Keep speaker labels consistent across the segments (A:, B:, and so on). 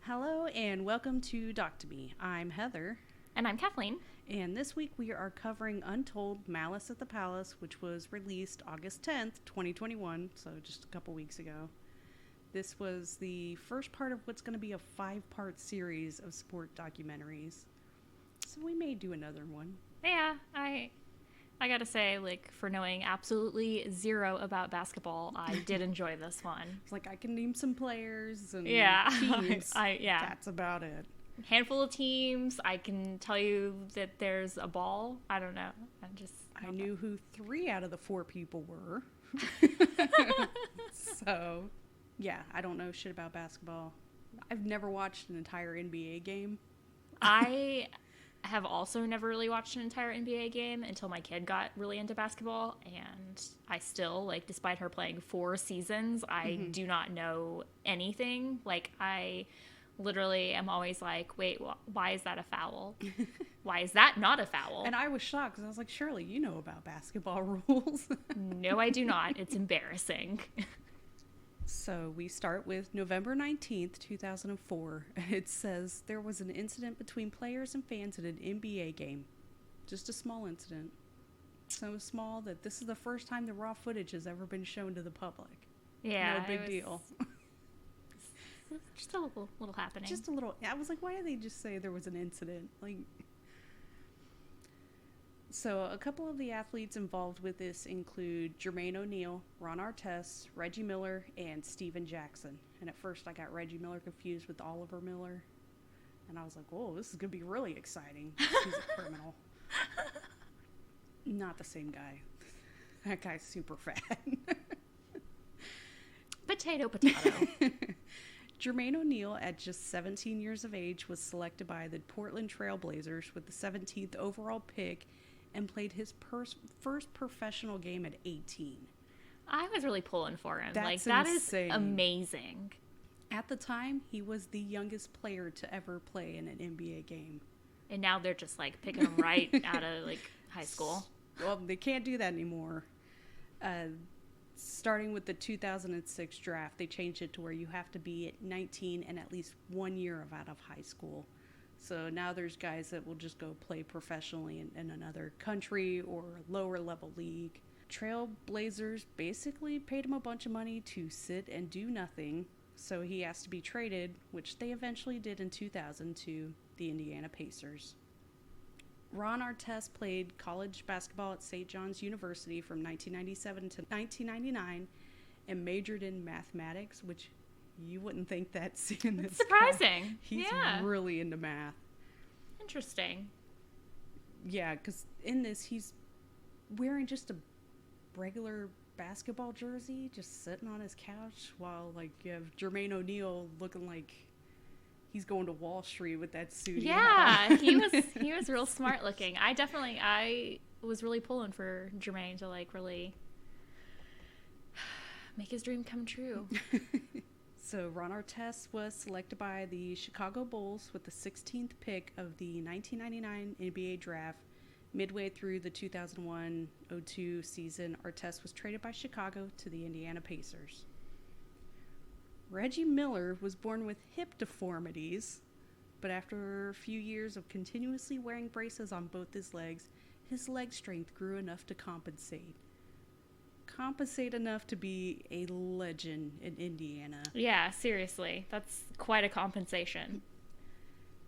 A: Hello and welcome to Doc to Me. I'm Heather.
B: And I'm Kathleen.
A: And this week we are covering Untold, Malice at the Palace, which was released August 10th, 2021, so just a couple weeks ago. This was the first part of what's going to be a 5-part series of sport documentaries. So we may do another one.
B: Yeah, I gotta say, for knowing absolutely zero about basketball, I did enjoy this one.
A: It's like I can name some players and
B: teams.
A: Yeah. That's about it.
B: Handful of teams. I can tell you that there's a ball. I don't know.
A: I knew who 3 out of the 4 people were. So, yeah, I don't know shit about basketball. I've never watched an entire NBA game.
B: I have also never really watched an entire NBA game until my kid got really into basketball, and I still, despite her playing 4 seasons, I do not know anything. I literally am always like, wait, why is that a foul? Why is that not a foul?
A: And I was shocked because I was like, surely you know about basketball rules.
B: No, I do not. It's embarrassing.
A: So we start with November 19th, 2004. It says there was an incident between players and fans at an NBA game. Just a small incident. So small that this is the first time the raw footage has ever been shown to the public.
B: Yeah.
A: No big deal.
B: Just a little happening.
A: Just a little. I was like, why did they just say there was an incident? So a couple of the athletes involved with this include Jermaine O'Neal, Ron Artest, Reggie Miller, and Steven Jackson. And at first I got Reggie Miller confused with Oliver Miller. And I was like, whoa, this is going to be really exciting. He's a criminal. Not the same guy. That guy's super fat.
B: Potato.
A: Jermaine O'Neal, at just 17 years of age, was selected by the Portland Trail Blazers with the 17th overall pick and played his first professional game at 18.
B: I was really pulling for him.
A: That's
B: that
A: insane.
B: Is amazing.
A: At the time, he was the youngest player to ever play in an NBA game.
B: And now they're just picking him right out of high school.
A: Well, they can't do that anymore. Starting with the 2006 draft, they changed it to where you have to be at 19 and at least 1 year out of high school. So now there's guys that will just go play professionally in another country or lower level league. Trailblazers basically paid him a bunch of money to sit and do nothing, so he has to be traded, which they eventually did in 2000 to the Indiana Pacers. Ron Artest played college basketball at St. John's University from 1997 to 1999 and majored in mathematics, which you wouldn't think that seeing this
B: surprising.
A: guy. He's really into math.
B: Interesting.
A: Yeah, because in this, he's wearing just a regular basketball jersey, just sitting on his couch, while you have Jermaine O'Neal looking like he's going to Wall Street with that suit.
B: Yeah, he was real smart looking. I was really pulling for Jermaine to really make his dream come true.
A: So Ron Artest was selected by the Chicago Bulls with the 16th pick of the 1999 NBA draft. Midway through the 2001-02 season, Artest was traded by Chicago to the Indiana Pacers. Reggie Miller was born with hip deformities, but after a few years of continuously wearing braces on both his leg strength grew enough to compensate enough to be a legend in Indiana.
B: Yeah, seriously. That's quite a compensation.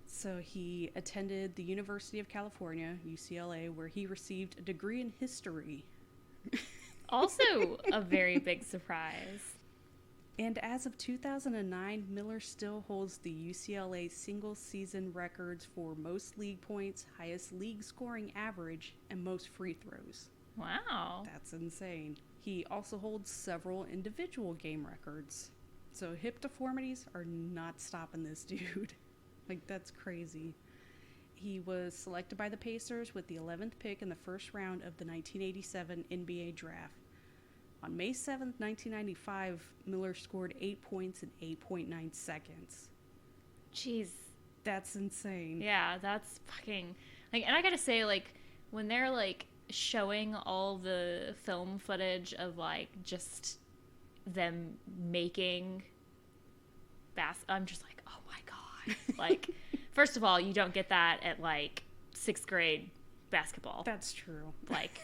A: So he attended the University of California, UCLA, where he received a degree in history.
B: Also a very big surprise.
A: And as of 2009, Miller still holds the UCLA single-season records for most league points, highest league scoring average, and most free throws.
B: Wow.
A: That's insane. He also holds several individual game records. So hip deformities are not stopping this dude. That's crazy. He was selected by the Pacers with the 11th pick in the first round of the 1987 NBA draft. On May 7th, 1995, Miller scored 8 points in 8.9 seconds.
B: Jeez.
A: That's insane.
B: Yeah, that's fucking... and I gotta say, when they're, showing all the film footage of, them making I'm just like, oh my God. Like, first of all, you don't get that at, like, 6th grade basketball.
A: That's true.
B: Like,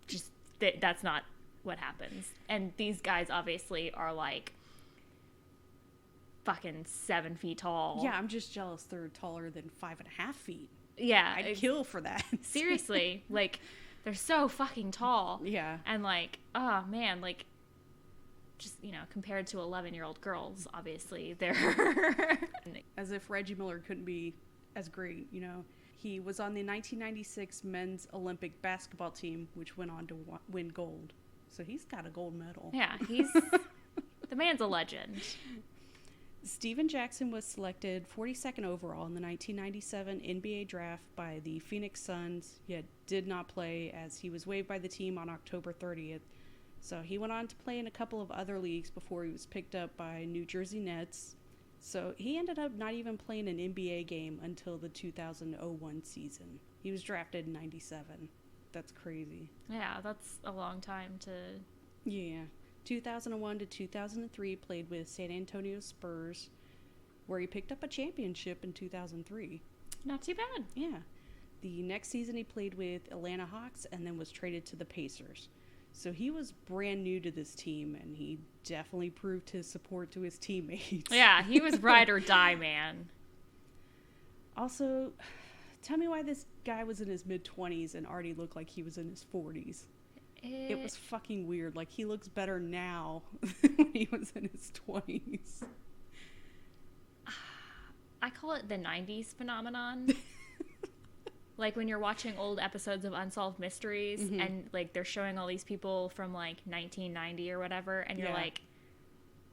B: just, that's not what happens. And these guys obviously are, like, fucking 7 feet tall.
A: Yeah, I'm just jealous they're taller than 5.5 feet.
B: Yeah.
A: I'd kill for that.
B: Seriously. Like, they're so fucking tall.
A: Yeah.
B: And, like, oh, man, like, just, you know, compared to 11-year-old girls, obviously, they're...
A: As if Reggie Miller couldn't be as great, you know. He was on the 1996 men's Olympic basketball team, which went on to win gold. So he's got a gold medal.
B: Yeah, he's... the man's a legend.
A: Steven Jackson was selected 42nd overall in the 1997 NBA draft by the Phoenix Suns, yet did not play as he was waived by the team on October 30th. So he went on to play in a couple of other leagues before he was picked up by New Jersey Nets. So he ended up not even playing an NBA game until the 2001 season. He was drafted in 97. That's crazy.
B: Yeah, that's a long time to...
A: Yeah. 2001 to 2003 played with San Antonio Spurs, where he picked up a championship in 2003.
B: Not too bad.
A: Yeah. The next season he played with Atlanta Hawks and then was traded to the Pacers. So he was brand new to this team, and he definitely proved his support to his teammates.
B: Yeah, he was ride or die, man.
A: Also, tell me why this guy was in his mid-20s and already looked like he was in his 40s. It was fucking weird. Like, he looks better now than when he was in his 20s.
B: I call it the 90s phenomenon. Like, when you're watching old episodes of Unsolved Mysteries,
A: Mm-hmm.
B: and, like, they're showing all these people from, like, 1990 or whatever, and you're
A: Yeah.
B: like,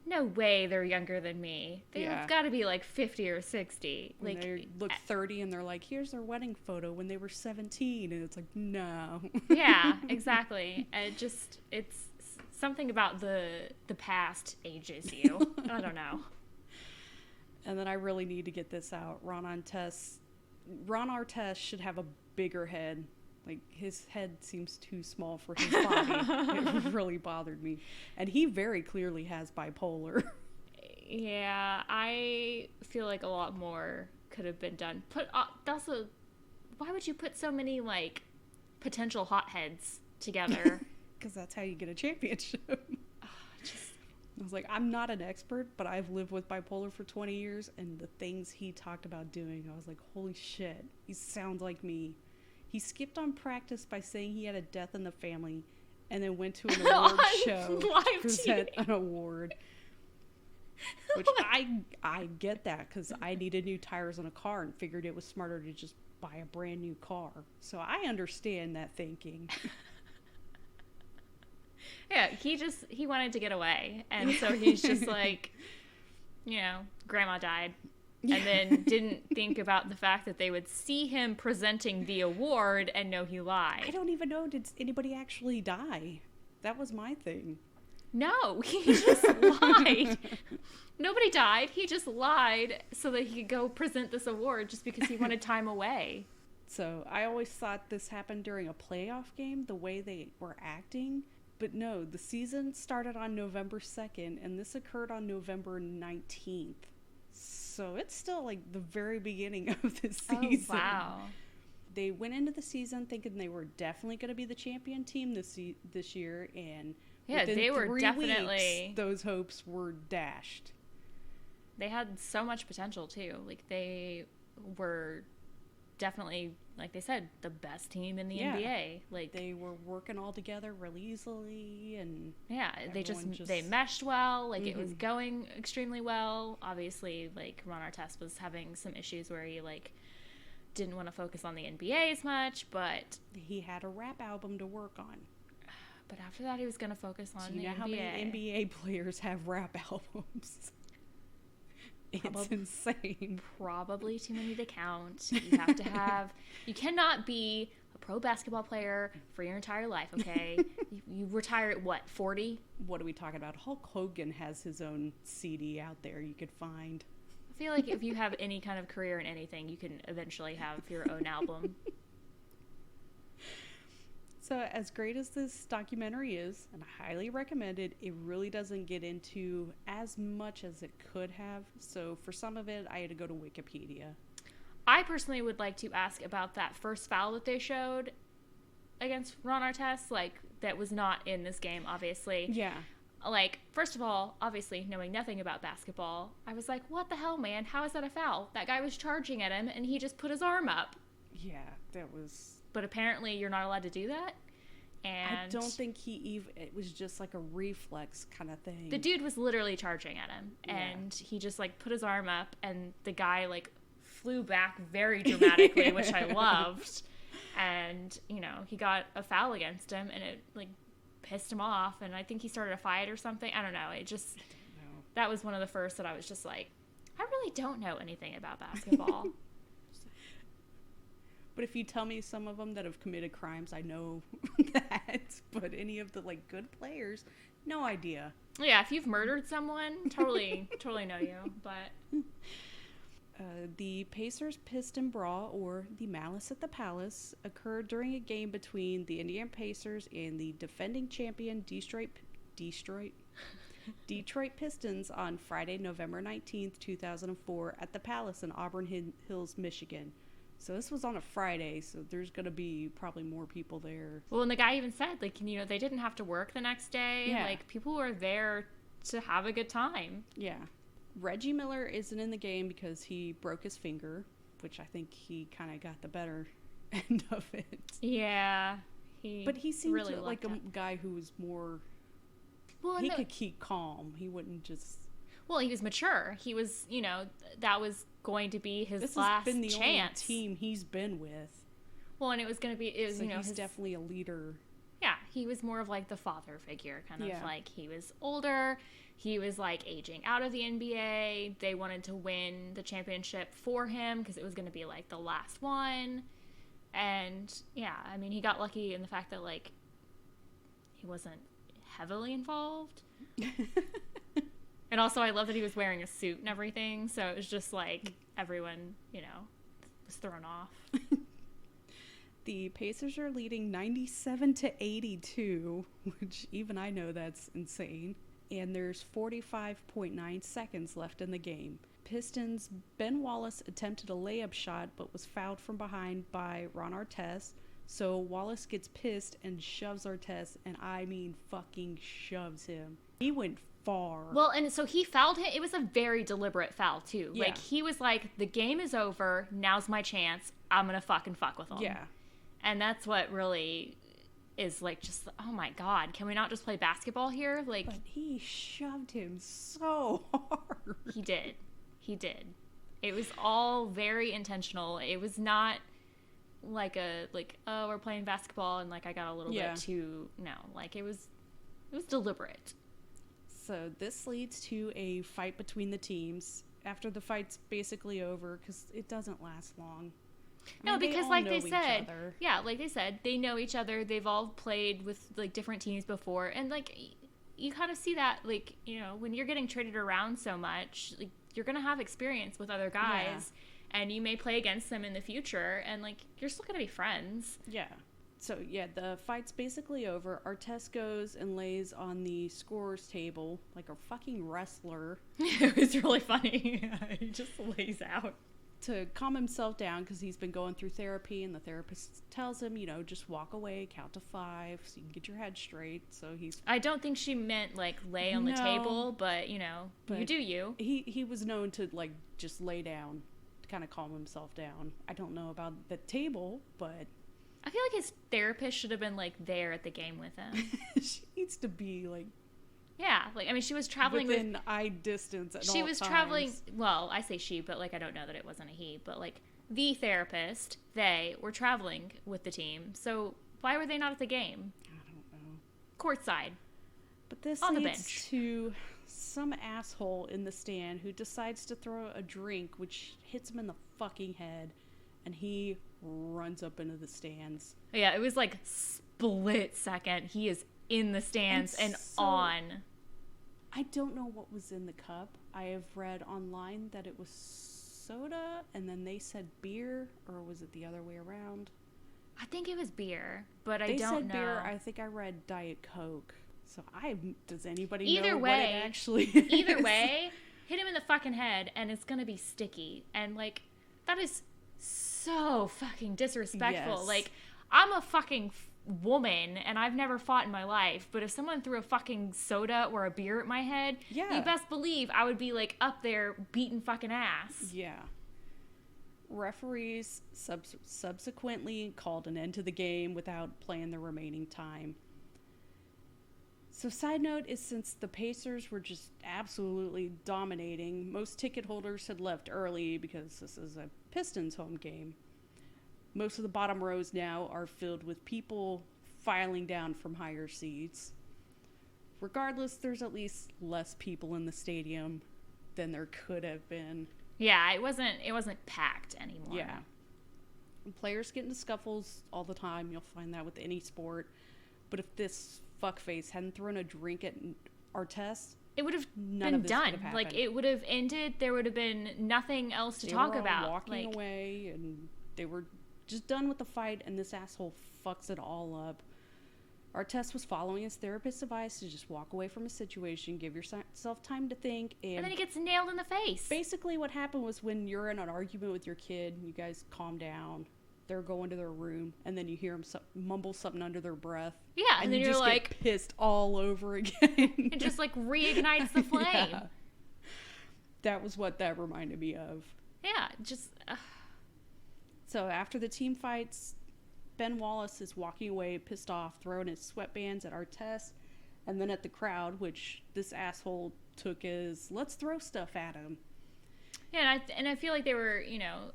B: no way they're younger than me. They've
A: Yeah.
B: got to be, like, 50 or 60.
A: When
B: Like,
A: they look 30 and they're like, here's their wedding photo when they were 17. And it's like, no.
B: yeah, exactly. And it's something about the past ages you. I don't know.
A: And then I really need to get this out. Ron Artest should have a bigger head. Like, his head seems too small for his body. It really bothered me. And he very clearly has bipolar.
B: Yeah, I feel like a lot more could have been done. Also, why would you put so many, like, potential hotheads together?
A: Because that's how you get a championship. I was like, I'm not an expert, but I've lived with bipolar for 20 years, and the things he talked about doing, I was like, holy shit, he sounds like me. He skipped on practice by saying he had a death in the family, and then went to an award show to present an award. Which I get that, because I needed new tires on a car and figured it was smarter to just buy a brand new car. So I understand that thinking.
B: Yeah, he wanted to get away. And so he's just like, you know, grandma died. And then didn't think about the fact that they would see him presenting the award and know he lied.
A: I don't even know, did anybody actually die? That was my thing.
B: No, he just lied. Nobody died. He just lied so that he could go present this award just because he wanted time away.
A: So I always thought this happened during a playoff game, the way they were acting. But no, the season started on November 2nd, and this occurred on November 19th. So it's still like the very beginning of the season.
B: Oh, wow.
A: They went into the season thinking they were definitely going to be the champion team this year, and
B: yeah,
A: within
B: they were
A: 3
B: definitely
A: weeks, those hopes were dashed.
B: They had so much potential too. Like, they were definitely, like they said, the best team in the NBA. Like,
A: they were working all together really easily, and
B: yeah, they meshed well. Like, it was going extremely well. Obviously, like, Ron Artest was having some issues where he, like, didn't want to focus on the NBA as much, but
A: he had a rap album to work on.
B: But after that, he was going to focus on the NBA.
A: You know how many NBA players have rap albums? It's insane.
B: Probably too many to count. You have to have... You cannot be a pro basketball player for your entire life, okay? you retire at, what, 40?
A: What are we talking about? Hulk Hogan has his own CD out there you could find.
B: I feel like if you have any kind of career in anything, you can eventually have your own album.
A: So as great as this documentary is, and I highly recommend it, it really doesn't get into as much as it could have. So for some of it, I had to go to Wikipedia.
B: I personally would like to ask about that first foul that they showed against Ron Artest, like, that was not in this game, obviously.
A: Yeah.
B: Like, first of all, obviously, knowing nothing about basketball, I was like, what the hell, man? How is that a foul? That guy was charging at him, and he just put his arm up.
A: Yeah, that was...
B: But apparently, you're not allowed to do that. And
A: I don't think it was just like a reflex kind of thing.
B: The dude was literally charging at him, and he just, like, put his arm up, and the guy, like, flew back very dramatically, which I loved. And, you know, he got a foul against him, and it, like, pissed him off, and I think he started a fight or something. I don't know. It just, that was one of the first that I was just like, I really don't know anything about basketball.
A: But if you tell me some of them that have committed crimes, I know that. But any of the, like, good players, no idea.
B: Yeah, if you've murdered someone, totally know you. But
A: the Pacers-Piston Brawl, or the Malice at the Palace, occurred during a game between the Indiana Pacers and the defending champion Detroit Pistons on Friday, November 19th, 2004 at the Palace in Auburn Hills, Michigan. So this was on a Friday, so there's going to be probably more people there.
B: Well, and the guy even said, like, you know, they didn't have to work the next day.
A: Yeah.
B: Like, people were there to have a good time.
A: Yeah. Reggie Miller isn't in the game because he broke his finger, which I think he kind of got the better end of it.
B: Yeah.
A: But he seemed
B: really
A: like a guy who was more...
B: Well,
A: he could keep calm. He wouldn't just...
B: Well, he was mature. He was, you know, that was going to be his
A: this
B: last
A: has been the
B: chance.
A: only team he's been with.
B: Well, and it was going to be, it was,
A: so
B: you know,
A: he's definitely a leader.
B: Yeah, he was more of like the father figure, kind of
A: Yeah.
B: like he was older. He was like aging out of the NBA. They wanted to win the championship for him because it was going to be like the last one. And yeah, I mean, he got lucky in the fact that like he wasn't heavily involved. And also, I love that he was wearing a suit and everything. So it was just like everyone, you know, was thrown off.
A: The Pacers are leading 97-82, which even I know that's insane. And there's 45.9 seconds left in the game. Pistons' Ben Wallace attempted a layup shot, but was fouled from behind by Ron Artest. So Wallace gets pissed and shoves Artest, and I mean fucking shoves him. He went far.
B: Well, and so he fouled him. It was a very deliberate foul, too.
A: Yeah.
B: Like, he was like, the game is over. Now's my chance. I'm going to fucking fuck with him.
A: Yeah.
B: And that's what really is like, just, oh my God, can we not just play basketball here? Like,
A: But he shoved him so hard.
B: He did. It was all very intentional. It was not like oh, we're playing basketball and like I got a little bit too, no, like it was deliberate.
A: So this leads to a fight between the teams after the fight's basically over because it doesn't last long.
B: No, because like they said, like they said, they know each other. They've all played with like different teams before, and like you kind of see that, like, you know, when you're getting traded around so much, like you're gonna have experience with other guys, and you may play against them in the future, and like you're still gonna be friends.
A: Yeah. So yeah, the fight's basically over. Artest goes and lays on the scorer's table like a fucking wrestler.
B: It was really funny. He just lays out
A: to calm himself down because he's been going through therapy, and the therapist tells him, you know, just walk away, count to 5 so you can get your head straight. So he's...
B: I don't think she meant like lay on the table, but you know, you do you.
A: He was known to like just lay down to kind of calm himself down. I don't know about the table, but
B: I feel like his therapist should have been like there at the game with him.
A: She needs to be like...
B: Yeah, like, I mean, she was traveling
A: within eye distance at all times.
B: She was traveling, well, I say she, but, like, I don't know that it wasn't a he, but, like, the therapist, they were traveling with the team, so why were they not at the game?
A: I don't know.
B: Courtside.
A: But this
B: on the
A: leads
B: bench
A: to some asshole in the stand who decides to throw a drink, which hits him in the fucking head, and he runs up into the stands.
B: Yeah, it was, like, split second. He is in the stands and on...
A: I don't know what was in the cup. I have read online that it was soda, and then they said beer, or was it the other way around?
B: I think it was beer, but I
A: They
B: don't
A: said
B: know.
A: beer. I think I read Diet Coke. So does anybody
B: Either
A: know
B: way,
A: what it actually is?
B: Either way, hit him in the fucking head and it's gonna be sticky. And like, that is so fucking disrespectful.
A: Yes.
B: Like, I'm a fucking woman and I've never fought in my life, but if someone threw a fucking soda or a beer at my head,
A: Yeah.
B: you best believe I would be like up there beating fucking ass.
A: Yeah. Referees subsequently called an end to the game without playing the remaining time. So side note is, since the Pacers were just absolutely dominating, most ticket holders had left early because this is a Pistons home game. Most of the bottom rows now are filled with people filing down from higher seats. Regardless, there's at least less people in the stadium than there could have been.
B: Yeah, it wasn't packed anymore.
A: Yeah. Players get into scuffles all the time. You'll find that with any sport. But if this fuckface hadn't thrown a drink at Artest,
B: it would have
A: none
B: been
A: of this
B: done.
A: would have happened.
B: Like, it would have ended. There would have been nothing else to talk
A: They were all
B: about.
A: walking
B: like,
A: away, and they were just done with the fight, and this asshole fucks it all up. Artest was following his therapist's advice to just walk away from a situation, give yourself time to think,
B: and then he gets nailed in the face.
A: Basically what happened was, when you're in an argument with your kid, you guys calm down, they're going to their room, and then you hear them mumble something under their breath.
B: Yeah, and then
A: you
B: you're
A: just
B: like,
A: get pissed all over again.
B: it just like reignites the flame.
A: Yeah. That was what that reminded me of.
B: Yeah, just...
A: So after the team fights, Ben Wallace is walking away, pissed off, throwing his sweatbands at Artest, and then at the crowd, which this asshole took as, let's throw stuff at him.
B: Yeah, and I feel like they were,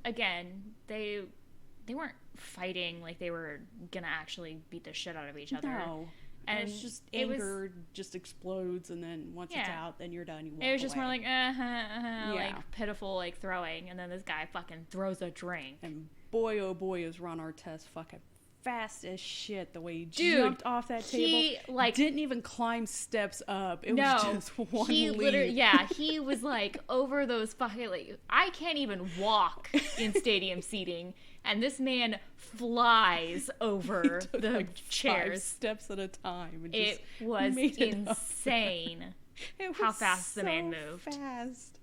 B: again, they weren't fighting like they were gonna actually beat the shit out of each other.
A: No.
B: And
A: it's just anger just explodes, and then once it's out, then you're done. You walk
B: It was just
A: away.
B: more like, like pitiful, like throwing, and then this guy fucking throws a drink.
A: And boy, oh boy, is Ron Artest fucking fast as shit. The way he jumped off that table, didn't even climb steps up. It was just one leap.
B: Literally, he was like over those fucking, like, I can't even walk in stadium seating, and this man flies over the
A: like
B: chairs
A: 5 steps at a time. And
B: it was insane how fast the man moved.
A: Fast.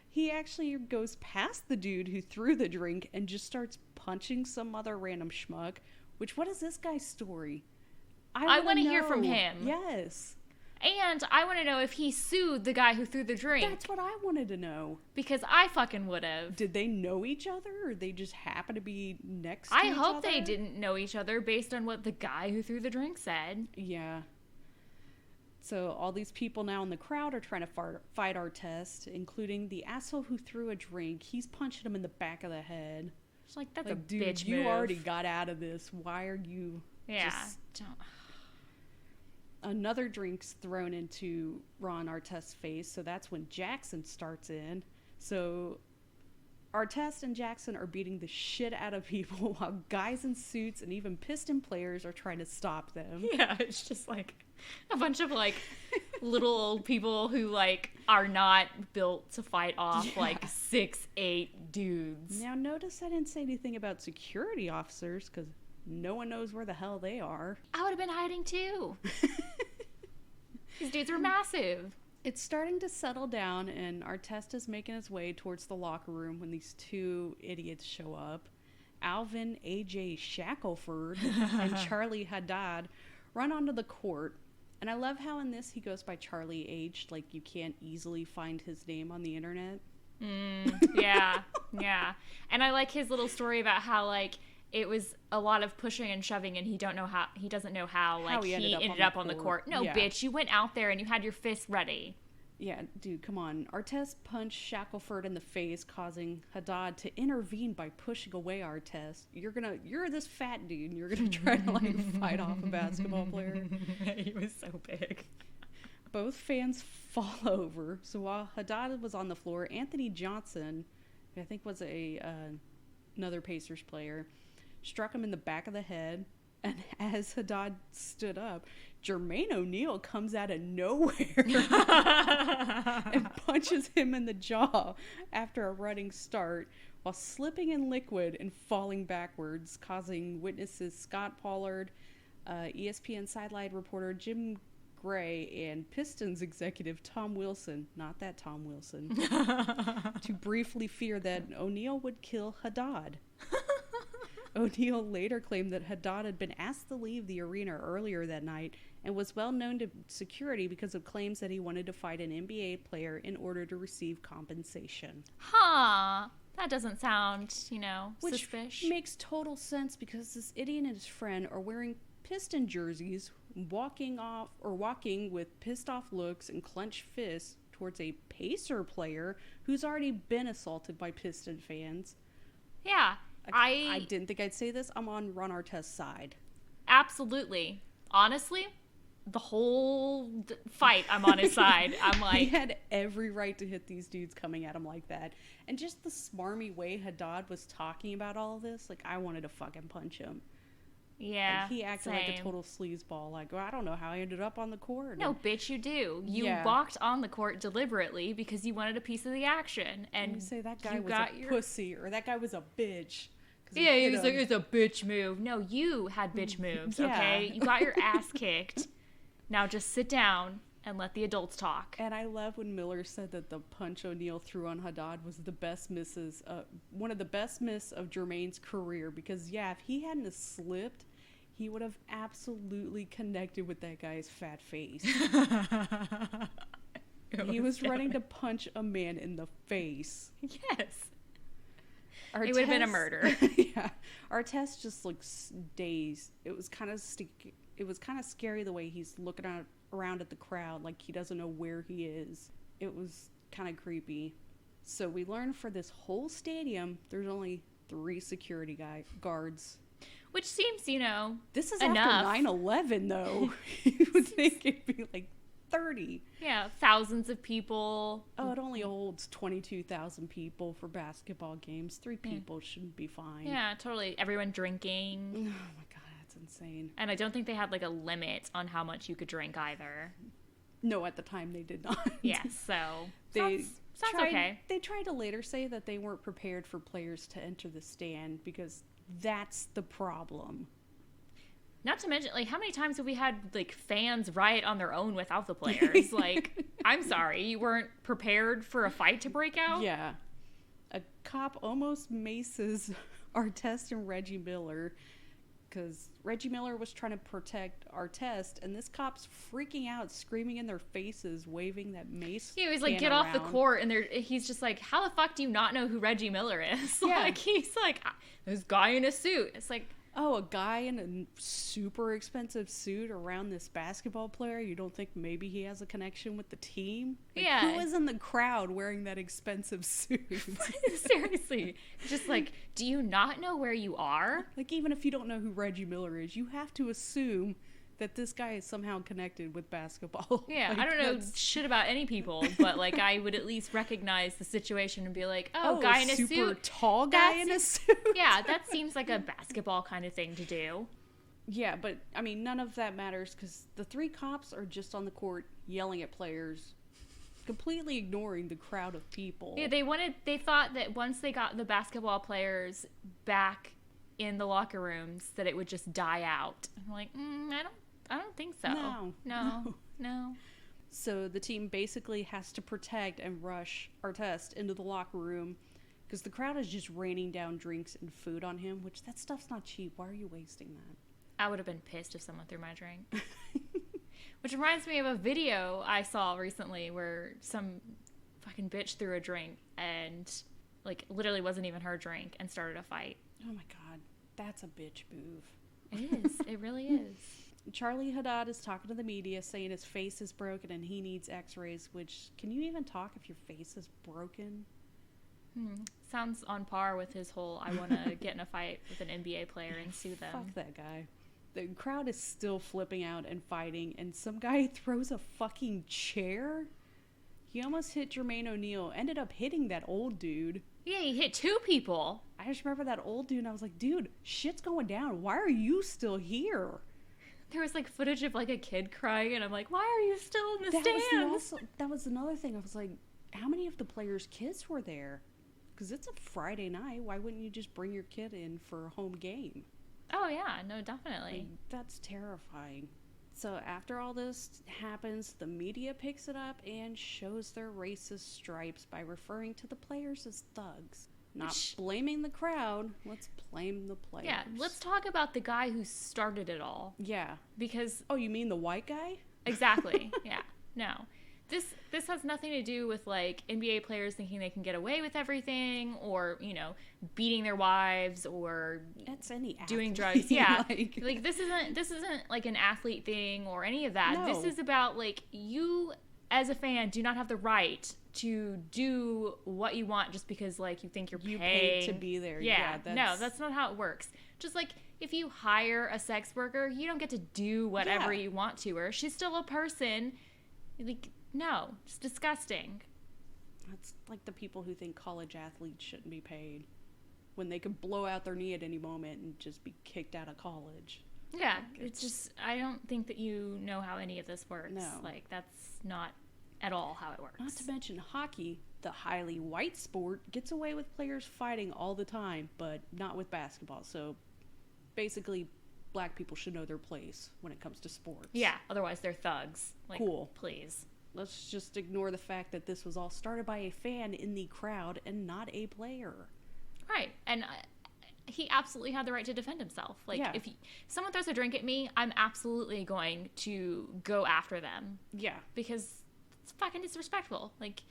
A: He actually goes past the dude who threw the drink and just starts punching some other random schmuck. Which, what is this guy's story? I want to
B: hear from him.
A: Yes.
B: And I want to know if he sued the guy who threw the drink.
A: That's what I wanted to know.
B: Because I fucking would have.
A: Did they know each other, or they just happen to be next to each other?
B: I hope they didn't know each other based on what the guy who threw the drink said.
A: Yeah. So all these people now in the crowd are trying to fight Artest, including the asshole who threw a drink. He's punching him in the back of the head.
B: It's like, that's a
A: dude,
B: bitch
A: you
B: move.
A: already got out of this. Why are you
B: don't...
A: Another drink's thrown into Ron Artest's face, so that's when Jackson starts in. So Artest and Jackson are beating the shit out of people while guys in suits and even Piston players are trying to stop them.
B: Yeah, it's just like a bunch of like little old people who like are not built to fight off like 6'8" dudes.
A: Now notice I didn't say anything about security officers, because no one knows where the hell they are.
B: I would have been hiding too. These dudes are massive.
A: It's starting to settle down, and Artest is making his way towards the locker room when these two idiots show up. Alvin A.J. Shackelford and Charlie Haddad run onto the court. And I love how in this he goes by Charlie H. Like, you can't easily find his name on the internet.
B: Yeah. And I like his little story about how, like, it was a lot of pushing and shoving, and he doesn't know how like he ended up on the court. No,
A: yeah.
B: Bitch, you went out there and you had your fists ready.
A: Yeah, dude, come on. Artest punched Shackelford in the face, causing Haddad to intervene by pushing away Artest. You're this fat dude, and you're gonna try to like fight off a basketball player.
B: He was so big.
A: Both fans fall over. So while Haddad was on the floor, Anthony Johnson, who I think was another Pacers player, struck him in the back of the head. And as Haddad stood up, Jermaine O'Neal comes out of nowhere and punches him in the jaw after a running start while slipping in liquid and falling backwards, causing witnesses Scott Pollard, ESPN sideline reporter Jim Gray, and Pistons executive Tom Wilson, not that Tom Wilson, to briefly fear that O'Neal would kill Haddad. O'Neal later claimed that Haddad had been asked to leave the arena earlier that night and was well known to security because of claims that he wanted to fight an NBA player in order to receive compensation.
B: Huh. That doesn't sound,
A: Which
B: suspicious.
A: makes total sense because this idiot and his friend are wearing Piston jerseys, walking with pissed off looks and clenched fists towards a Pacer player who's already been assaulted by Piston fans.
B: Yeah.
A: I didn't think I'd say this. I'm on Ron Artest's side.
B: Absolutely. Honestly, the whole fight, I'm on his side. I'm like...
A: He had every right to hit these dudes coming at him like that. And just the smarmy way Haddad was talking about all of this, like, I wanted to fucking punch him.
B: Yeah,
A: like, he acted like a total sleazeball. Like, well, I don't know how I ended up on the court.
B: No, bitch, you do. You walked on the court deliberately because you wanted a piece of the action. And
A: you say that guy was a pussy or that guy was a bitch.
B: Yeah, he was like, it's a bitch move. No, you had bitch moves, okay? You got your ass kicked. Now just sit down and let the adults talk.
A: And I love when Miller said that the punch O'Neal threw on Haddad was the best misses, one of the best misses of Jermaine's career. Because, yeah, if he hadn't have slipped, he would have absolutely connected with that guy's fat face. He was running to punch a man in the face.
B: Yes. It would have been a murder.
A: Yeah. Artest just looks dazed. It was kind of scary the way he's looking around at the crowd like he doesn't know where he is. It was kind of creepy. So we learned for this whole stadium, there's only 3 security guards.
B: Which seems,
A: This is
B: enough.
A: After 9/11, though. You would think it'd be like 30.
B: Yeah, thousands of people.
A: Oh, it only holds 22,000 people for basketball games. 3 people shouldn't be fine.
B: Yeah, totally. Everyone drinking.
A: Oh my god, that's insane.
B: And I don't think they had like a limit on how much you could drink either.
A: No, at the time they did not.
B: Yes, so sounds okay.
A: They tried to later say that they weren't prepared for players to enter the stand because that's the problem.
B: Not to mention, like, how many times have we had, like, fans riot on their own without the players? Like, I'm sorry, you weren't prepared for a fight to break out?
A: Yeah. A cop almost maces Artest and Reggie Miller because Reggie Miller was trying to protect Artest, and this cop's freaking out, screaming in their faces, waving that mace.
B: He was like, get off the court, and he's just like, how the fuck do you not know who Reggie Miller is?
A: Yeah.
B: Like, he's like, this guy in a suit. It's like...
A: Oh, a guy in a super expensive suit around this basketball player? You don't think maybe he has a connection with the team? Like,
B: yeah.
A: Who is in the crowd wearing that expensive suit?
B: Seriously. Just like, do you not know where you are?
A: Like, even if you don't know who Reggie Miller is, you have to assume that this guy is somehow connected with basketball.
B: Yeah,
A: like,
B: I don't know shit about any people, but like I would at least recognize the situation and be like, oh guy in a suit.
A: Super tall guy in a suit.
B: Yeah, that seems like a basketball kind of thing to do.
A: Yeah, but I mean, none of that matters because the 3 cops are just on the court yelling at players, completely ignoring the crowd of people.
B: Yeah, they thought that once they got the basketball players back in the locker rooms that it would just die out. I'm like, I don't think so. No. So the team basically has to protect and rush Artest into the locker room because the crowd is just raining down drinks and food on him, which that stuff's not cheap. Why are you wasting that? I would have been pissed if someone threw my drink. Which reminds me of a video I saw recently where some fucking bitch threw a drink and like literally wasn't even her drink and started a fight. Oh my god. That's a bitch move. It is. It really is. Charlie Haddad is talking to the media saying his face is broken and he needs x-rays, which, can you even talk if your face is broken? Sounds on par with his whole, I want to get in a fight with an NBA player and sue them. Fuck that guy. The crowd is still flipping out and fighting, and some guy throws a fucking chair? He almost hit Jermaine O'Neal, ended up hitting that old dude. Yeah, he hit 2 people. I just remember that old dude, and I was like, dude, shit's going down. Why are you still here? There was like footage of like a kid crying, and I'm like, why are you still in the stands?
A: That was another thing. I was like, how many of the players' kids were there? Because it's a Friday night. Why wouldn't you just bring your kid in for a home game?
B: Oh yeah, no, definitely.
A: Like, that's terrifying. So after all this happens, the media picks it up and shows their racist stripes by referring to the players as thugs. Not blaming the crowd, let's blame the players.
B: Yeah, let's talk about the guy who started it all.
A: Yeah.
B: Because...
A: Oh, you mean the white guy?
B: Exactly, yeah. No. This has nothing to do with, like, NBA players thinking they can get away with everything, or, you know, beating their wives, or
A: that's any
B: doing drugs. Yeah.
A: like
B: this isn't, like, an athlete thing or any of that.
A: No.
B: This is about, like, you, as a fan, do not have the right to do what you want just because, like, you think you're
A: paid to be there.
B: Yeah, no, that's not how it works. Just like if you hire a sex worker, you don't get to do whatever you want to her. She's still a person. Like, no, it's disgusting.
A: That's like the people who think college athletes shouldn't be paid when they could blow out their knee at any moment and just be kicked out of college.
B: Yeah, it's just, I don't think that you know how any of this works.
A: No.
B: Like, that's not at all how it works.
A: Not to mention hockey, the highly white sport, gets away with players fighting all the time, but not with basketball. So basically, black people should know their place when it comes to sports.
B: Yeah, otherwise they're thugs. Like,
A: cool.
B: Please.
A: Let's just ignore the fact that this was all started by a fan in the crowd and not a player.
B: Right. And he absolutely had the right to defend himself. Like, if someone throws a drink at me, I'm absolutely going to go after them.
A: Yeah.
B: Because it's fucking disrespectful. Like,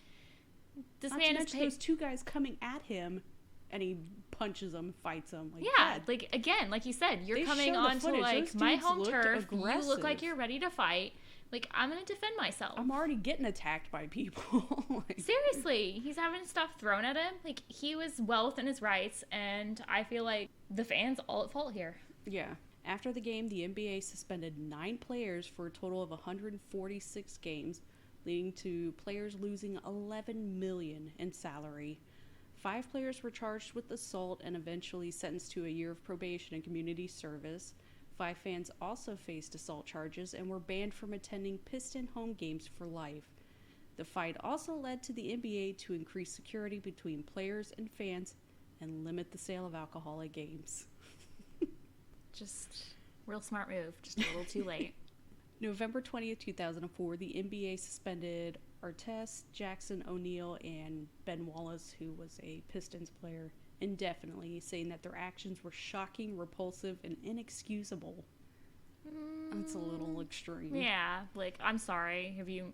B: this
A: not
B: man
A: to
B: is
A: those two guys coming at him, and he punches them, fights them. Like,
B: yeah, like, again, like you said, you're coming onto, like, my home turf.
A: Aggressive.
B: You look like you're ready to fight. Like, I'm going to defend myself.
A: I'm already getting attacked by people.
B: Like, seriously, he's having stuff thrown at him. Like, he was well within his rights, and I feel like the fans all at fault here.
A: Yeah. After the game, the NBA suspended 9 players for a total of 146 games, leading to players losing $11 million in salary. 5 players were charged with assault and eventually sentenced to a year of probation and community service. 5 fans also faced assault charges and were banned from attending Piston home games for life. The fight also led to the NBA to increase security between players and fans and limit the sale of alcohol at games.
B: Just real smart move, just a little too late.
A: November 20th, 2004, the NBA suspended Artest, Jackson O'Neal, and Ben Wallace, who was a Pistons player, indefinitely, saying that their actions were shocking, repulsive, and inexcusable. That's a little extreme.
B: Yeah, like, I'm sorry. Have you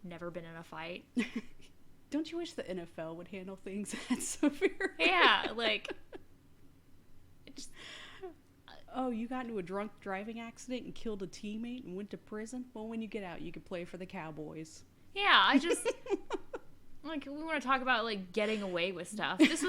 B: never been in a fight?
A: Don't you wish the NFL would handle things that severe?
B: Yeah, like...
A: Oh, you got into a drunk driving accident and killed a teammate and went to prison? Well, when you get out, you can play for the Cowboys.
B: Yeah, I just... like, we want to talk about, like, getting away with stuff. This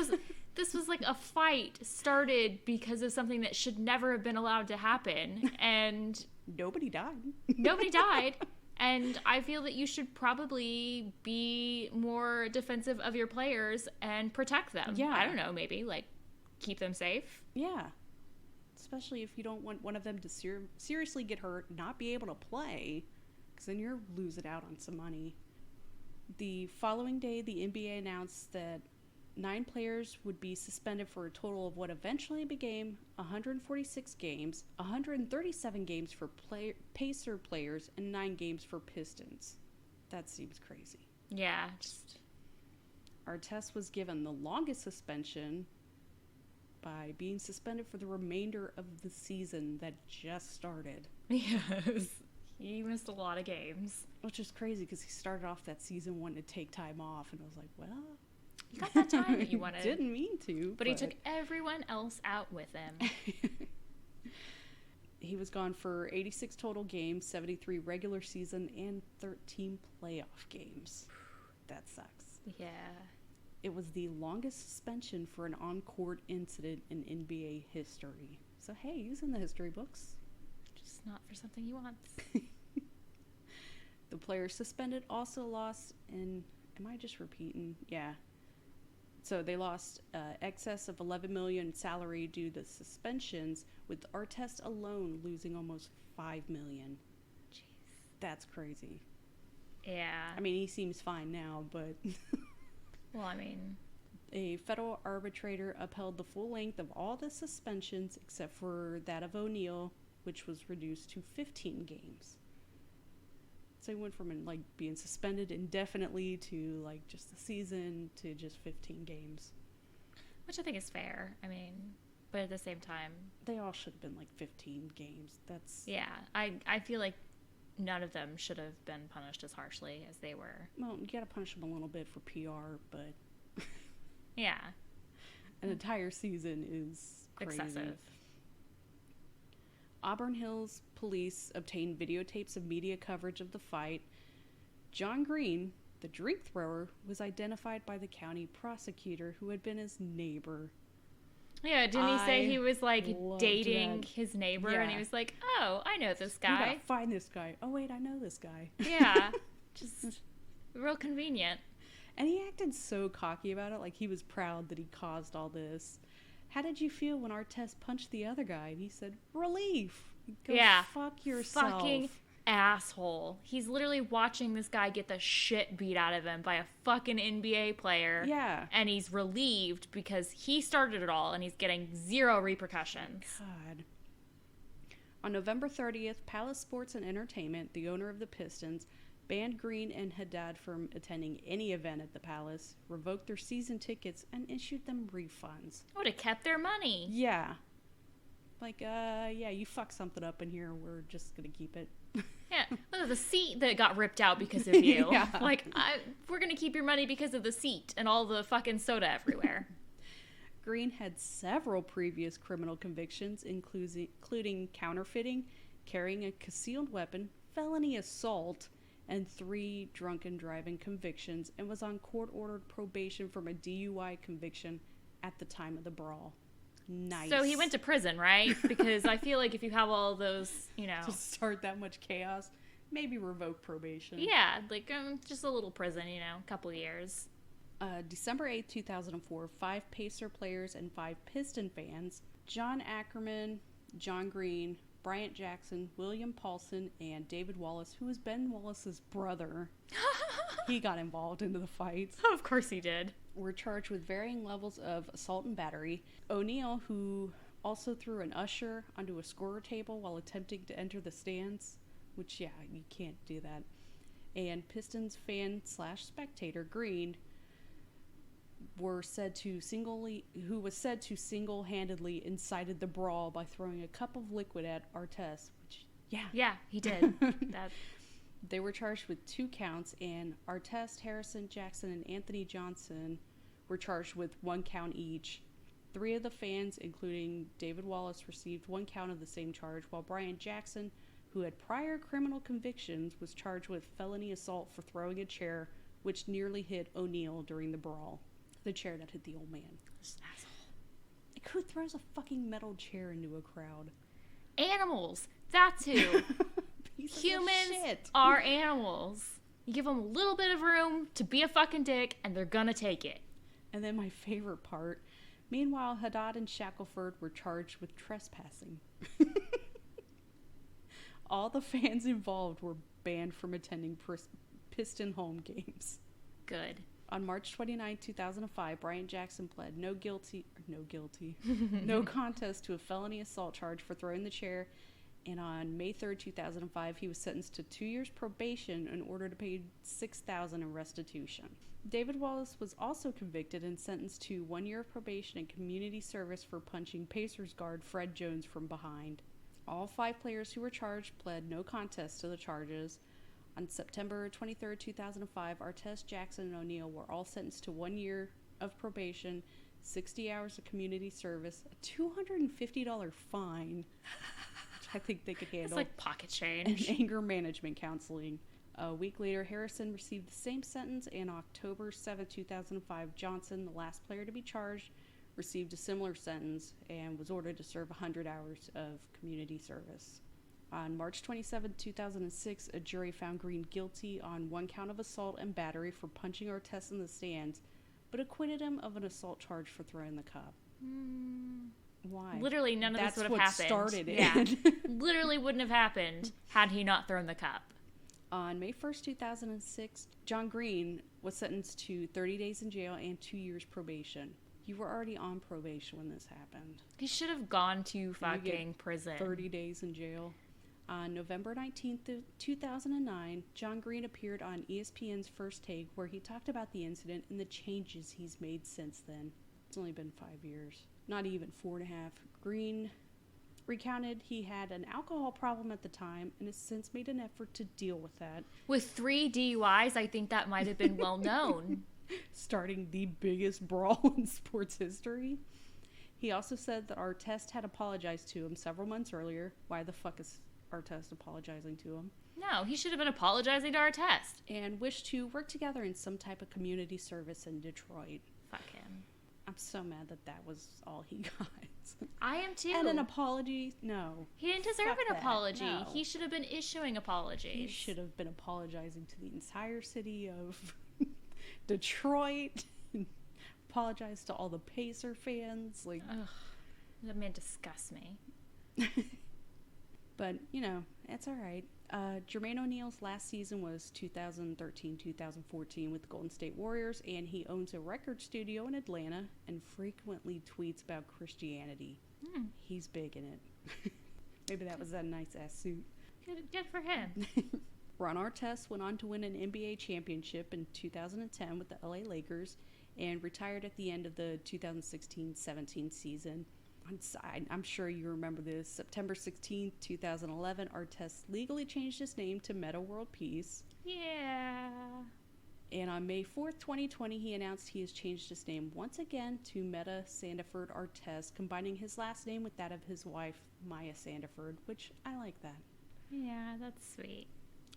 B: was like a fight started because of something that should never have been allowed to happen, and
A: nobody died.
B: Nobody died, and I feel that you should probably be more defensive of your players and protect them.
A: Yeah.
B: I don't know, maybe, like, keep them safe.
A: Yeah. Especially if you don't want one of them to seriously get hurt, not be able to play, because then you're losing out on some money. The following day, the NBA announced that 9 players would be suspended for a total of what eventually became 146 games, 137 games for Pacer players, and 9 games for Pistons. That seems crazy.
B: Yeah, just...
A: Artest was given the longest suspension by being suspended for the remainder of the season that just started.
B: Yes. He missed a lot of games.
A: Which is crazy because he started off that season wanting to take time off, and I was like, well...
B: You got that time that you wanted.
A: Didn't mean to.
B: But he took everyone else out with him.
A: He was gone for 86 total games, 73 regular season, and 13 playoff games. That sucks.
B: Yeah.
A: It was the longest suspension for an on-court incident in NBA history. So, hey, he's in the history books.
B: Just not for something he wants.
A: The players suspended also lost in... Am I just repeating? Yeah. So they lost excess of $11 million in salary due to suspensions, with Artest alone losing almost $5 million.
B: Jeez.
A: That's crazy.
B: Yeah.
A: I mean, he seems fine now, but...
B: Well, I mean...
A: A federal arbitrator upheld the full length of all the suspensions except for that of O'Neal, which was reduced to 15 games. So he went from like being suspended indefinitely to like just the season to just 15 games.
B: Which I think is fair. I mean, but at the same time...
A: They all should have been like 15 games. That's...
B: Yeah, I feel like none of them should have been punished as harshly as they were.
A: Well, you gotta punish them a little bit for PR, but...
B: Yeah.
A: An entire season is crazy.
B: Excessive.
A: Auburn Hills police obtained videotapes of media coverage of the fight. John Green, the drink thrower, was identified by the county prosecutor who had been his neighbor.
B: Yeah, didn't he say he was like dating
A: that.
B: his neighbor?
A: Yeah.
B: And he was like, oh, I know this
A: You
B: guy.
A: gotta find this guy. Oh wait, I know this guy.
B: Yeah. Just real convenient.
A: And he acted so cocky about it, like he was proud that he caused all this. How did you feel when Artest punched the other guy? And he said, relief. Go
B: Yeah.
A: fuck yourself.
B: Fucking asshole. He's literally watching this guy get the shit beat out of him by a fucking NBA player.
A: Yeah.
B: And he's relieved because he started it all and he's getting zero repercussions.
A: God. On November 30th, Palace Sports and Entertainment, the owner of the Pistons, banned Green and Haddad from attending any event at the Palace, revoked their season tickets, and issued them refunds.
B: Would have kept their money.
A: Yeah. Like, yeah, you fucked something up in here. We're just going to keep it.
B: Yeah. Look at the seat that got ripped out because of you.
A: Yeah.
B: Like, we're going to keep your money because of the seat and all the fucking soda everywhere.
A: Green had several previous criminal convictions, including counterfeiting, carrying a concealed weapon, felony assault, and 3 drunken driving convictions, and was on court-ordered probation from a DUI conviction at the time of the brawl. Nice.
B: So he went to prison, right? Because I feel like if you have all those, you know...
A: To start that much chaos, maybe revoke probation.
B: Yeah, like just a little prison, you know, a couple years.
A: December 8th, 2004, 5 Pacer players and 5 Piston fans, John Ackerman, John Green, Bryant Jackson, William Paulson, and David Wallace, who was Ben Wallace's brother. He got involved into the fights.
B: Of course he did.
A: Were charged with varying levels of assault and battery. O'Neal, who also threw an usher onto a scorer table while attempting to enter the stands, which, yeah, you can't do that. And Pistons fan / spectator Green was said to single-handedly incited the brawl by throwing a cup of liquid at Artest, which,
B: Yeah, he did.
A: They were charged with 2 counts, and Artest, Harrison, Jackson, and Anthony Johnson were charged with 1 count each. 3 of the fans, including David Wallace, received 1 count of the same charge, while Brian Jackson, who had prior criminal convictions, was charged with felony assault for throwing a chair, which nearly hit O'Neal during the brawl. The chair that hit the old man.
B: Asshole.
A: Like, who throws a fucking metal chair into a crowd?
B: Animals. That's who.
A: Humans
B: are animals. You give them a little bit of room to be a fucking dick, and they're gonna take it.
A: And then my favorite part. Meanwhile, Haddad and Shackelford were charged with trespassing. All the fans involved were banned from attending Piston home games.
B: Good.
A: On March 29, 2005, Brian Jackson pled no contest to a felony assault charge for throwing the chair, and on May 3, 2005, he was sentenced to 2 years probation in order to pay $6,000 in restitution. David Wallace was also convicted and sentenced to 1 year of probation and community service for punching Pacers guard Fred Jones from behind. All 5 players who were charged pled no contest to the charges. On September 23, 2005, Artest, Jackson, and O'Neal were all sentenced to 1 year of probation, 60 hours of community service, a $250 fine, which I think they could handle.
B: It's like pocket change.
A: And anger management counseling. A week later, Harrison received the same sentence, and on October 7, 2005, Johnson, the last player to be charged, received a similar sentence and was ordered to serve 100 hours of community service. On March 27, 2006, a jury found Green guilty on 1 count of assault and battery for punching Artest in the stands, but acquitted him of an assault charge for throwing the cup. Why?
B: Literally, none of
A: That's
B: this would
A: what
B: have happened.
A: started it.
B: Yeah. Literally wouldn't have happened had he not thrown the cup.
A: On May 1st, 2006, John Green was sentenced to 30 days in jail and 2 years probation. You were already on probation when this happened.
B: He should have gone to
A: You
B: fucking
A: get
B: prison.
A: 30 days in jail. On November 19th, 2009, John Green appeared on ESPN's First Take, where he talked about the incident and the changes he's made since then. It's only been 5 years. Not even 4.5. Green recounted he had an alcohol problem at the time and has since made an effort to deal with that.
B: With 3 DUIs, I think that might have been well known.
A: Starting the biggest brawl in sports history. He also said that Artest had apologized to him several months earlier. Why the fuck is Artest apologizing to him?
B: No, he should have been apologizing to Artest.
A: And wished to work together in some type of community service in Detroit.
B: Fuck him.
A: I'm so mad that that was all he got.
B: I am too.
A: And an apology? No.
B: He didn't deserve
A: Fuck
B: an
A: that.
B: apology.
A: No.
B: He should have been issuing apologies.
A: He should have been apologizing to the entire city of Detroit. Apologize to all the Pacer fans. Like,
B: ugh, that man disgusts me.
A: but, you know, it's all right. Jermaine O'Neal's last season was 2013-2014 with the Golden State Warriors, and he owns a record studio in Atlanta and frequently tweets about Christianity. He's big in it. Maybe that was that nice-ass suit.
B: Good for him.
A: Ron Artest went on to win an NBA championship in 2010 with the LA Lakers and retired at the end of the 2016-17 season. I'm sure you remember this. September 16th, 2011, Artest legally changed his name to Meta World Peace.
B: Yeah.
A: And on May 4th, 2020, he announced he has changed his name once again to Meta Sandiford Artest, combining his last name with that of his wife, Maya Sandiford, which I like that.
B: Yeah, that's sweet.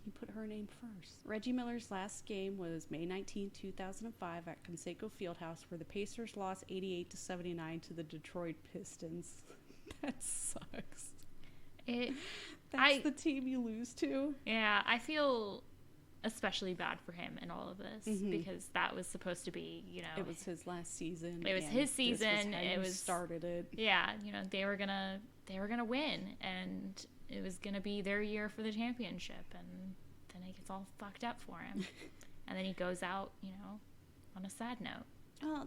A: He put her name first. Reggie Miller's last game was May 19, 2005 at Conseco Fieldhouse, where the Pacers lost 88-79 to the Detroit Pistons. That sucks. That's the team you lose to?
B: Yeah, I feel especially bad for him in all of this because that was supposed to be, you know,
A: it was his last season.
B: It was his season.
A: It was started it.
B: Yeah, you know, they were gonna win, and it was gonna be their year for the championship, and then it gets all fucked up for him, and then he goes out, you know, on a sad note.
A: Oh,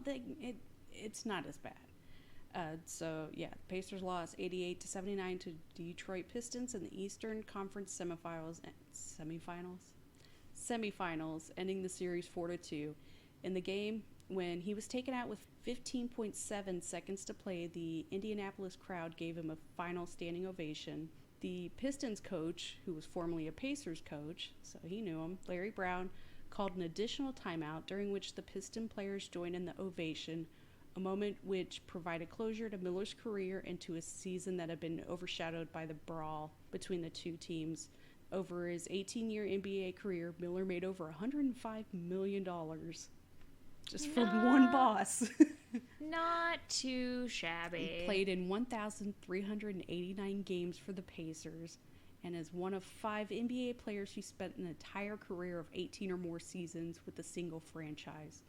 A: it's not as bad. So yeah, Pacers lost 88-79 to Detroit Pistons in the Eastern Conference semifinals, ending the series 4-2. In the game, when he was taken out with 15.7 seconds to play, the Indianapolis crowd gave him a final standing ovation. The Pistons coach, who was formerly a Pacers coach, so he knew him, Larry Brown, called an additional timeout, during which the Piston players joined in the ovation, a moment which provided closure to Miller's career and to a season that had been overshadowed by the brawl between the two teams. Over his 18-year NBA career, Miller made over $105 million just from one boss.
B: Not too shabby.
A: He played in 1,389 games for the Pacers and is one of 5 NBA players who spent an entire career of 18 or more seasons with a single franchise.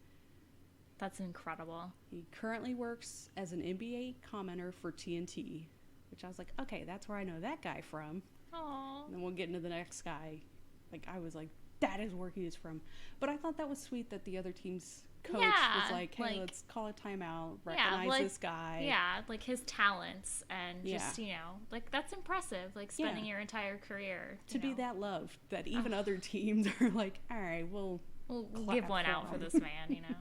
B: That's incredible.
A: He currently works as an NBA commenter for TNT, which I was like, okay, that's where I know that guy from.
B: Aww.
A: And then we'll get into the next guy. Like, I was like, that is where he is from. But I thought that was sweet that the other team's coach was like, hey, let's call a timeout, recognize this guy.
B: Yeah, like his talents and just, you know, like that's impressive. Like spending your entire career.
A: To be that loved, that even other teams are like, all right, we'll
B: give one out for this man, you know.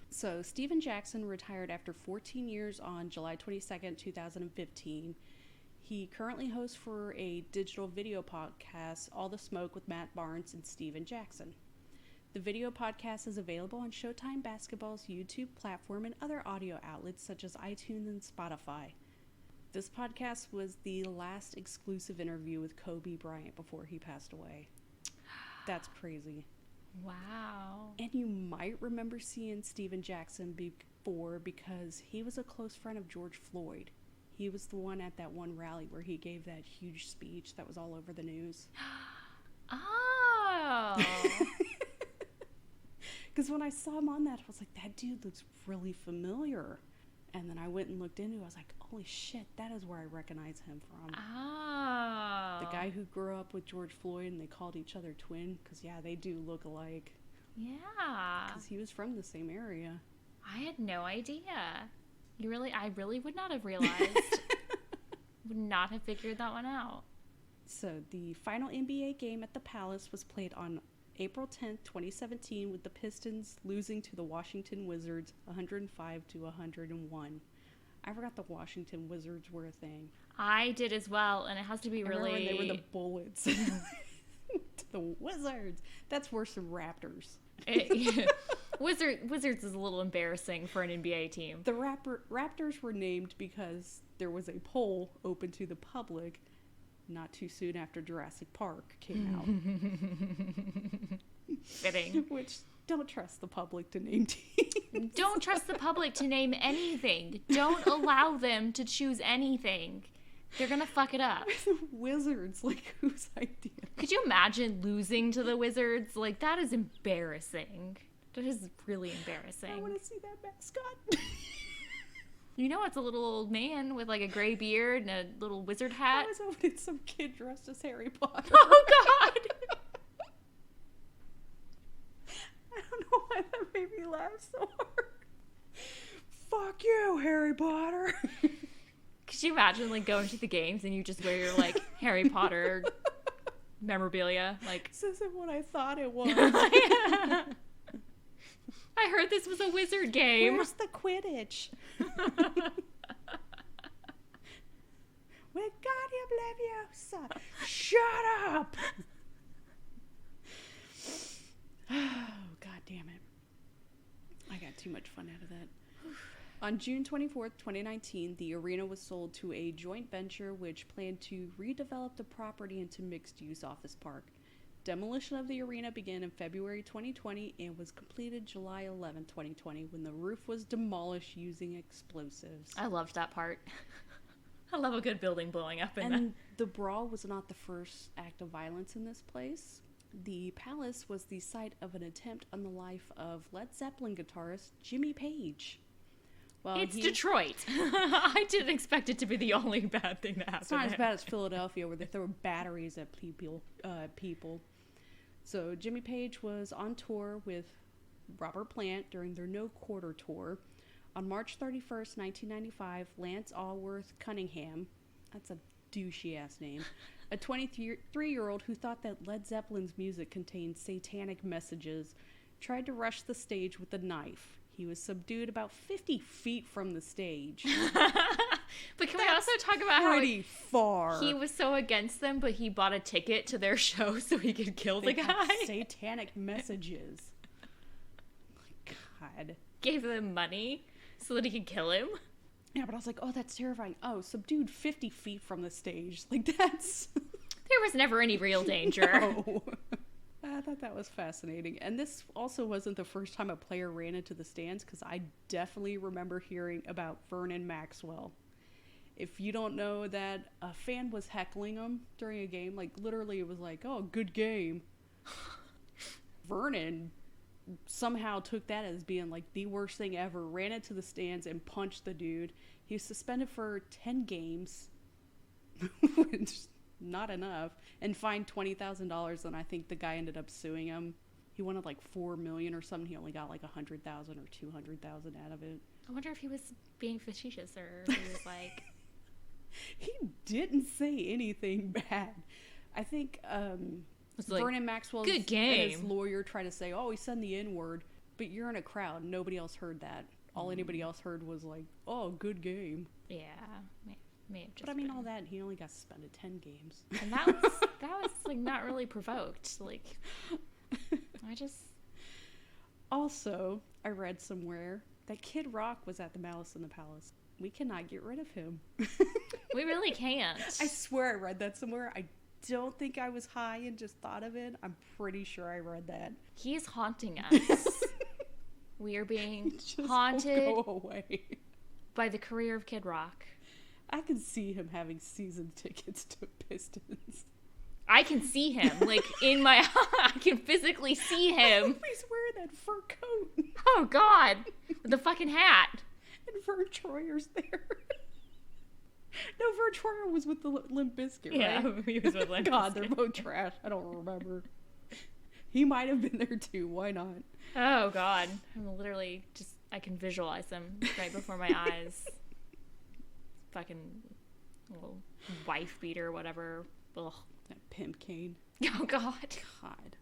A: So Steven Jackson retired after 14 years on July 22nd, 2015. He currently hosts for a digital video podcast, All the Smoke with Matt Barnes and Steven Jackson. The video podcast is available on Showtime Basketball's YouTube platform and other audio outlets such as iTunes and Spotify. This podcast was the last exclusive interview with Kobe Bryant before he passed away. That's crazy.
B: Wow.
A: And you might remember seeing Steven Jackson before because he was a close friend of George Floyd. He was the one at that one rally where he gave that huge speech that was all over the news.
B: Oh.
A: Because when I saw him on that, I was like, that dude looks really familiar. And then I went and looked into it. I was like, holy shit, that is where I recognize him from.
B: Oh.
A: The guy who grew up with George Floyd, and they called each other twin. Because, yeah, they do look alike.
B: Yeah.
A: Because he was from the same area.
B: I had no idea. I really would not have realized. Would not have figured that one out.
A: So the final NBA game at the Palace was played on April 10th, 2017, with the Pistons losing to the Washington Wizards 105-101. I forgot the Washington Wizards were a thing.
B: I did as well, and it has to be really...
A: Remember when they were the Bullets. To the Wizards. That's worse than Raptors.
B: Wizards is a little embarrassing for an NBA team.
A: The Raptors were named because there was a poll open to the public not too soon after Jurassic Park came out.
B: Fitting.
A: Which, don't trust the public to name teams.
B: Don't trust the public to name anything. Don't allow them to choose anything. They're gonna fuck it up.
A: The Wizards, like, whose idea?
B: Could you imagine losing to the Wizards? Like, that is embarrassing. That is really embarrassing.
A: I want to see that mascot.
B: You know, it's a little old man with like a gray beard and a little wizard hat.
A: I was hoping it's some kid dressed as Harry Potter.
B: Oh, God!
A: I don't know why that made me laugh so hard. Fuck you, Harry Potter.
B: Could you imagine, like, going to the games and you just wear your, like, Harry Potter memorabilia? Like,
A: This isn't what I thought it was.
B: I heard this was a wizard game.
A: Where's the Quidditch? Wingardium Leviosa. Shut up. Oh, God damn it. I got too much fun out of that. On June 24th, 2019, the arena was sold to a joint venture which planned to redevelop the property into mixed-use office park. Demolition of the arena began in February 2020 and was completed July 11, 2020, when the roof was demolished using explosives.
B: I loved that part. I love a good building blowing up in
A: And the brawl was not the first act of violence in this place. The Palace was the site of an attempt on the life of Led Zeppelin guitarist Jimmy Page. Well,
B: It's Detroit. I didn't expect it to be the only bad thing that happened.
A: It's not as bad as Philadelphia, where they throw batteries at people. So Jimmy Page was on tour with Robert Plant during their No Quarter tour. On March 31st, 1995, Lance Allworth Cunningham, that's a douchey-ass name, a 23-year-old who thought that Led Zeppelin's music contained satanic messages, tried to rush the stage with a knife. He was subdued about 50 feet from the stage.
B: But can we also talk about how
A: far.
B: He was so against them, but he bought a ticket to their show so he could kill the guy?
A: Satanic messages. God.
B: Gave them money so that he could kill him?
A: Yeah, but I was like, oh, that's terrifying. Oh, subdued 50 feet from the stage. Like, that's...
B: There was never any real danger.
A: No. I thought that was fascinating. And this also wasn't the first time a player ran into the stands, because I definitely remember hearing about Vernon Maxwell. If you don't know that, a fan was heckling him during a game. Like, literally, it was like, oh, good game. Vernon somehow took that as being, like, the worst thing ever. Ran into the stands and punched the dude. He was suspended for 10 games. Which... not enough, and fined $20,000, and I think the guy ended up suing him. He wanted like $4 million or something. He only got like $100,000 or $200,000 out of it.
B: I wonder if he was being facetious, or he was like...
A: He didn't say anything bad. I think
B: like,
A: Vernon Maxwell
B: good game.
A: And his lawyer tried to say, oh, he said the N-word, but you're in a crowd. Nobody else heard that. All anybody else heard was like, oh, good game.
B: Yeah, may have just
A: but I mean,
B: been.
A: all that, he only got suspended 10 games.
B: And that was like not really provoked. Like, I just...
A: Also, I read somewhere that Kid Rock was at the Malice in the Palace. We cannot get rid of him.
B: We really can't.
A: I swear I read that somewhere. I don't think I was high and just thought of it. I'm pretty sure I read that.
B: He is haunting us. We are being haunted
A: won't go away.
B: by the career of Kid Rock.
A: I can see him having season tickets to Pistons.
B: I can see him, like, in my... I can physically see him.
A: He's wearing that fur coat.
B: Oh, God. With the fucking hat.
A: And Vern Troyer's there. No, Vern Troyer was with the Limp Bizkit, right?
B: Yeah, he was with Limp
A: God,
B: Bizkit.
A: they're both trash. I don't remember. He might have been there too. Why not?
B: Oh, God. I'm literally just, I can visualize them right before my eyes. Fucking little wife beater, whatever. Ugh.
A: That pimp cane.
B: Oh, God.
A: God.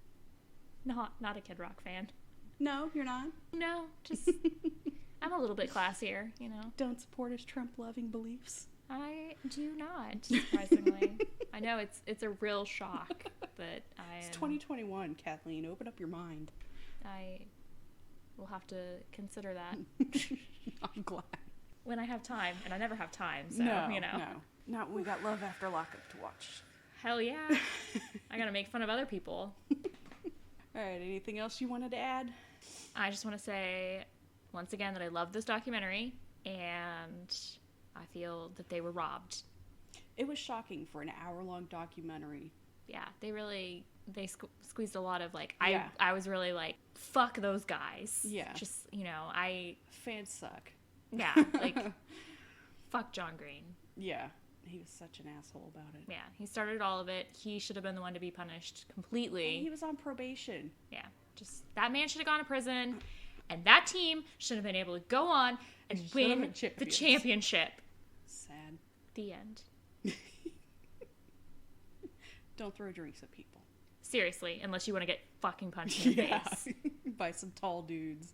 B: Not a Kid Rock fan.
A: No, you're not?
B: No, just, I'm a little bit classier, you know.
A: Don't support his Trump-loving beliefs.
B: I do not, surprisingly. I know it's a real shock, but
A: It's 2021, Kathleen. Open up your mind.
B: I will have to consider that
A: I'm glad.
B: when I have time, and I never have time, so,
A: No,
B: you know.
A: no. Not we got Love After Lockup to watch.
B: Hell yeah. I gotta make fun of other people.
A: All right, anything else you wanted to add?
B: I just want to say, once again, that I love this documentary, and I feel that they were robbed.
A: It was shocking for an hour-long documentary.
B: Yeah, they squeezed a lot of, like,
A: Yeah.
B: I was really like, fuck those guys.
A: Yeah.
B: Just, you know,
A: Fans suck.
B: yeah, like, fuck John Green.
A: Yeah, he was such an asshole about it.
B: Yeah, he started all of it. He should have been the one to be punished completely.
A: And he was on probation.
B: Yeah, just, that man should have gone to prison, and that team should have been able to go on and win the championship.
A: Sad.
B: The end.
A: Don't throw drinks at people.
B: Seriously, unless you want to get fucking punched in the face.
A: By some tall dudes.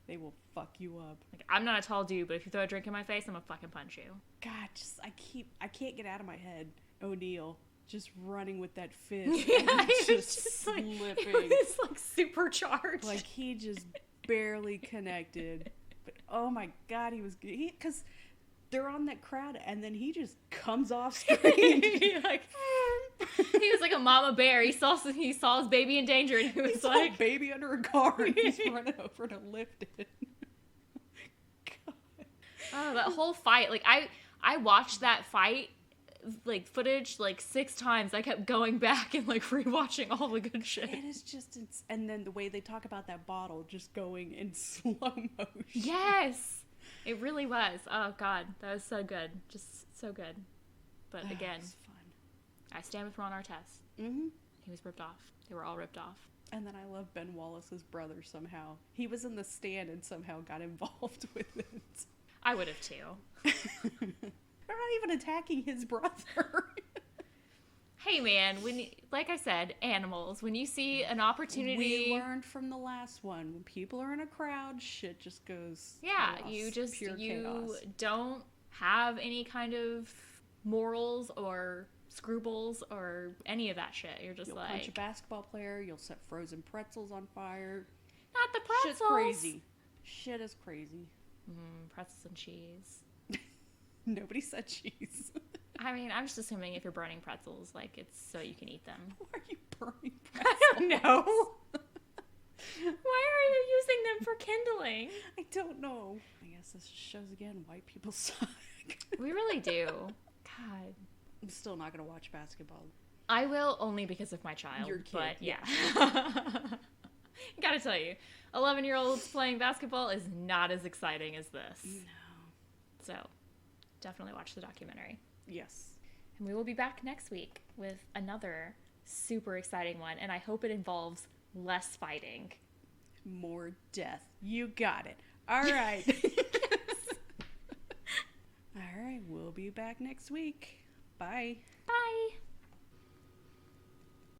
A: They will fuck you up.
B: Like, I'm not a tall dude, but if you throw a drink in my face, I'm gonna fucking punch you.
A: God, I can't get out of my head O'Neal just running with that fist.
B: Yeah,
A: and
B: it was
A: just
B: like,
A: slipping.
B: it was like supercharged.
A: Like he just barely connected. But oh my God, because they're on that crowd and then he just comes off screen.
B: he was like a mama bear. He saw his baby in danger, and he was like,
A: a baby under a car and he's running over to lift it. God.
B: oh, that whole fight. Like I watched that fight, like, footage like 6 times. I kept going back and like rewatching all the good shit.
A: It is just, and then the way they talk about that bottle just going in slow motion.
B: Yes, it really was. Oh God, that was so good. Just so good. But again,
A: It was fun.
B: I stand with Ron Artest.
A: Mm-hmm.
B: He was ripped off. They were all ripped off.
A: And then I love Ben Wallace's brother somehow. He was in the stand and somehow got involved with it.
B: I would have too.
A: They're not even attacking his brother.
B: Hey man, like I said, animals. When you see an opportunity,
A: We learned from the last one. When people are in a crowd, shit just goes
B: yeah,
A: chaos. Pure chaos.
B: don't have any kind of morals or scruples or any of that shit. You're just
A: You'll
B: like,
A: punch a basketball player. You'll set frozen pretzels on fire.
B: not the pretzels.
A: Shit's crazy. Shit is crazy.
B: Pretzels and cheese.
A: Nobody said cheese.
B: I mean, I'm just assuming if you're burning pretzels, like, it's so you can eat them.
A: Why are you burning pretzels?
B: I don't know. Why are you using them for kindling?
A: I don't know. I guess this shows again white people suck.
B: We really do. God.
A: I'm still not going to watch basketball.
B: I will, only because of my child.
A: Your kid,
B: But yeah.
A: yeah.
B: Gotta tell you, 11-year-olds playing basketball is not as exciting as this.
A: No.
B: So, definitely watch the documentary.
A: Yes.
B: And we will be back next week with another super exciting one, and I hope it involves less fighting.
A: More death. You got it. All right. All right. We'll be back next week. Bye.
B: Bye.